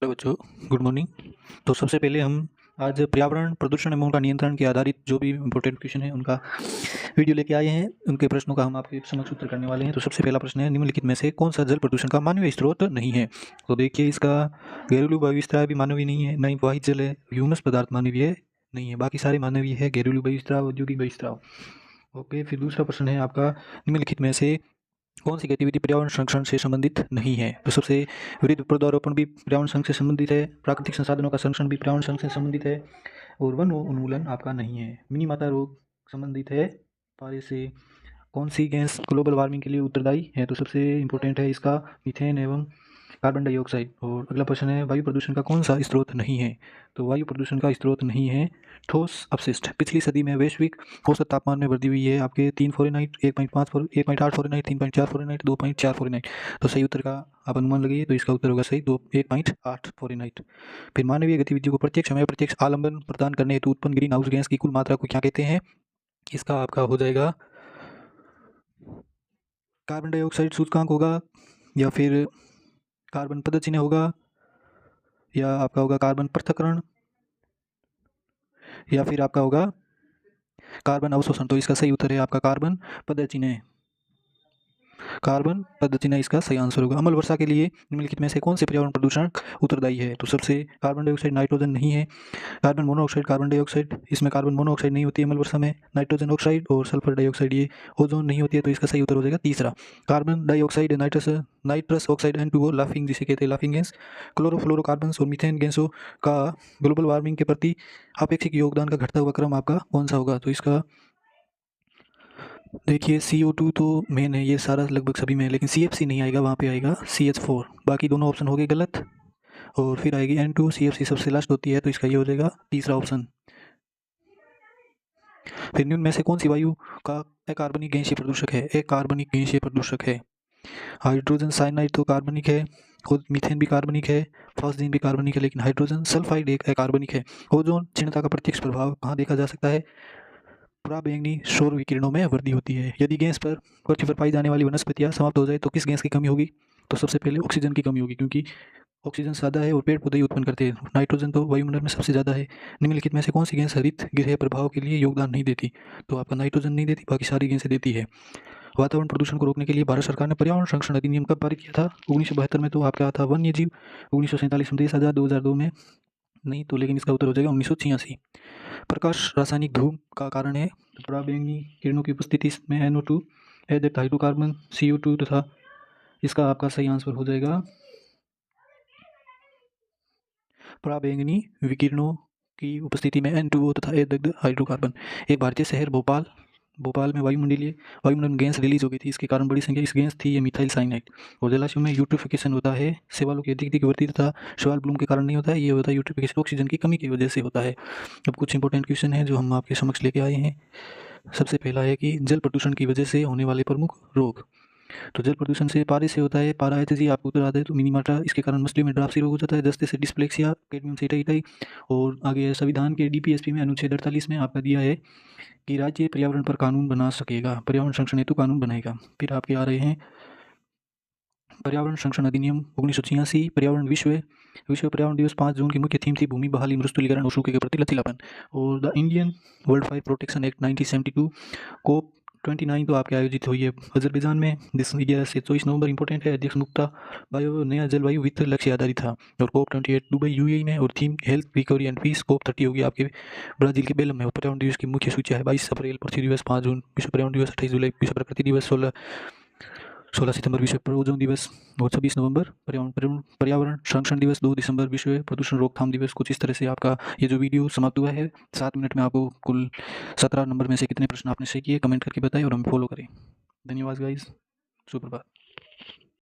Hello बच्चों, good morning. तो सबसे पहले हम आज पर्यावरण प्रदूषण एवं उनका नियंत्रण के आधारित जो भी इम्पोर्टेंट क्वेश्चन है उनका वीडियो लेके आए हैं। उनके प्रश्नों का हम आपके समक्ष उत्तर करने वाले हैं। तो सबसे पहला प्रश्न है, निम्नलिखित में से कौन सा जल प्रदूषण का मानवीय स्रोत नहीं है? तो देखिए, इसका घरेलू वायुस्राव भी मानवीय नहीं है, न ही वाहित जल है, ह्यूमस पदार्थ मानवीय नहीं है, बाकी सारे मानवीय है, घरेलू वायुस्राव, औद्योगिक वायुस्राव। ओके, फिर दूसरा प्रश्न है आपका, निम्नलिखित में से कौन सी गतिविधि पर्यावरण संरक्षण से संबंधित नहीं है? तो सबसे विविध पौधारोपण भी पर्यावरण संरक्षण से संबंधित है, प्राकृतिक संसाधनों का संरक्षण भी पर्यावरण संरक्षण से संबंधित है, और वन उन्मूलन आपका नहीं है। मिनी माता रोग संबंधित है पारे से। कौन सी गैस ग्लोबल वार्मिंग के लिए उत्तरदायी है? तो सबसे इंपॉर्टेंट है इसका मीथेन एवं कार्बन डाइऑक्साइड। और अगला प्रश्न है, वायु प्रदूषण का कौन सा स्रोत नहीं है? तो वायु प्रदूषण का स्रोत नहीं है ठोस अपशिष्ट। पिछली सदी में वैश्विक औसत तापमान में वृद्धि हुई है आपके 3 फ़ारेनहाइट, 1.8 फ़ारेनहाइट, 3.4 फ़ारेनहाइट, 2.4 फ़ारेनहाइट। तो सही उत्तर का आप अनुमान लगाइए। तो इसका उत्तर होगा सही 1.8 फ़ारेनहाइट। फिर मानवीय गतिविधियों को प्रत्यक्ष एवं अप्रत्यक्ष आलम्बन प्रदान करने हेतु उत्पन्न ग्रीन हाउस गैस की कुल मात्रा को क्या कहते हैं? इसका आपका हो जाएगा कार्बन डाइऑक्साइड सूचकांक होगा, या फिर कार्बन पद चिन्ह होगा, या आपका होगा कार्बन पृथक्करण, या फिर आपका होगा कार्बन अवशोषण। तो इसका सही उत्तर है आपका कार्बन पद चिन्ह। कार्बन पद्धति ने इसका सही आंसर होगा। अम्ल वर्षा के लिए निम्नलिखित में से कौन से पर्यावरण प्रदूषण उत्तरदायी है? तो सबसे कार्बन डाइऑक्साइड, नाइट्रोजन नहीं है, कार्बन मोनोऑक्साइड, कार्बन डाइऑक्साइड, इसमें कार्बन मोनोऑक्साइड नहीं होती है अम्ल वर्षा में, नाइट्रोजन ऑक्साइड और सल्फर डाइऑक्साइड, ये ओजोन नहीं होती है। तो इसका सही उत्तर हो जाएगा तीसरा, carbon dioxide, nitrous oxide, N2O, laughing जिसे कहते हैं लाफिंग गैस, क्लोरोफ्लोरोकार्बन और मीथेन गैसों का ग्लोबल वार्मिंग के प्रति अपेक्षित योगदान का घटता हुआ क्रम आपका कौन सा होगा? तो इसका देखिए, CO2 तो मेन है, ये सारा लगभग सभी में है, लेकिन CFC नहीं आएगा, वहाँ पे आएगा CH4। बाकी दोनों ऑप्शन हो गए गलत। और फिर आएगी N2, CFC सबसे लास्ट होती है, तो इसका ये हो जाएगा तीसरा ऑप्शन। फिर निम्न में से कौन सी वायु का अकार्बनिक गैसीय प्रदूषक है? अकार्बनिक गैसीय प्रदूषक है हाइड्रोजन साइनाइड, तो कार्बनिक है, खुद मीथेन भी कार्बनिक है, फॉस्फीन भी कार्बनिक है, लेकिन हाइड्रोजन सल्फाइड एक अकार्बनिक है। ओजोन क्षीणता का प्रत्यक्ष प्रभाव कहाँ देखा जा सकता है? पराबैंगनी सौर विकिरणों में वृद्धि होती है। यदि गैस पर पृथ्वी पर पाई जाने वाली वनस्पतियां समाप्त हो जाए तो किस गैस की कमी होगी? तो सबसे पहले ऑक्सीजन की कमी होगी, क्योंकि ऑक्सीजन ज़्यादा है और पेड़ पौधे ही उत्पन्न करते हैं। नाइट्रोजन तो वायुमंडल में सबसे ज़्यादा है। निम्नलिखित में से कौन सी गैस हरित गृह प्रभाव के लिए योगदान नहीं देती? तो आपका नाइट्रोजन नहीं देती, बाकी सारी गैसें देती है। वातावरण प्रदूषण को रोकने के लिए भारत सरकार ने पर्यावरण संरक्षण अधिनियम कब पारित किया था? 1972 में तो आपका था वन्य जीव, 1947 में देश आजाद, 2002 में नहीं, तो लेकिन इसका उत्तर हो जाएगा 1986। प्रकाश रासायनिक धूम का कारण है, पराबैंगनी किरणों की उपस्थिति में NO2, हाइड्रोकार्बन, CO2 तथा इसका आपका सही आंसर हो जाएगा पराबैंगनी विकिरणों की उपस्थिति में N2O तथा हाइड्रोकार्बन। एक भारतीय शहर भोपाल में वायुमंडल गैस रिलीज हो गई थी, इसके कारण बड़ी संख्या इस गैस थी, ये मिथाइल साइनाइड। और जलाशयों में यूट्रोफिकेशन होता है शैवालों की अधिक वृद्धि तथा शैवाल ब्लूम के कारण नहीं होता है, ये होता है यूट्रोफिकेशन ऑक्सीजन की कमी की वजह से होता है। अब कुछ इंपॉर्टेंट क्वेश्चन है जो हम आपके समक्ष लेके आए हैं। सबसे पहला है कि जल प्रदूषण की वजह से होने वाले प्रमुख रोग। तो जल प्रदूषण से पारे से होता है, पारा एच जी आपको उत्तर आता है, तो मिनीमाटा, इसके कारण मछलियों में ड्रापसी रोग हो जाता है, दस्ते से डिस्प्लेक्सिया, कैडमियम से इटाई। और आगे संविधान के DPSP में अनुच्छेद 48 में आपका दिया है कि राज्य पर्यावरण पर कानून बना सकेगा, पर्यावरण संरक्षण हेतु कानून बनाएगा। फिर आपके आ रहे हैं पर्यावरण संरक्षण अधिनियम 1986, पर्यावरण विश्व पर्यावरण दिवस 5 जून की मुख्य थीम थी भूमि बहाली, मरुस्थलीकरण और सूखे के प्रति लचीलापन। और the Indian world fire protection act 1972, COP 29 तो आपके आयोजित हुई है अजरबैजान में 24 नवंबर। इंपॉर्टेंट है, अध्यक्ष मुक्ता बायो नया जलवायु वित्त लक्ष्य आधारित था। और COP 28 दुबई UAE में, और theme health recovery and peace. COP 30 होगी आपके ब्राजील के बेलम में। और पर्यावरण दिवस की मुख्य सूची है 22 अप्रैल पृथ्वी दिवस, 5 जून विश्व पर्यावरण दिवस, 28 जुलाई विश्व प्रकृति दिवस, 16 सितंबर विश्व ओजोन दिवस, और 26 नवंबर पर्यावरण संरक्षण दिवस, 2 दिसंबर विश्व प्रदूषण रोकथाम दिवस। कुछ इस तरह से आपका ये जो वीडियो समाप्त हुआ है। 7 मिनट में आपको कुल 17 नंबर में से कितने प्रश्न आपने सही किए कमेंट करके बताएं और हमें फॉलो करें। धन्यवाद गाइस, सुप्रभात।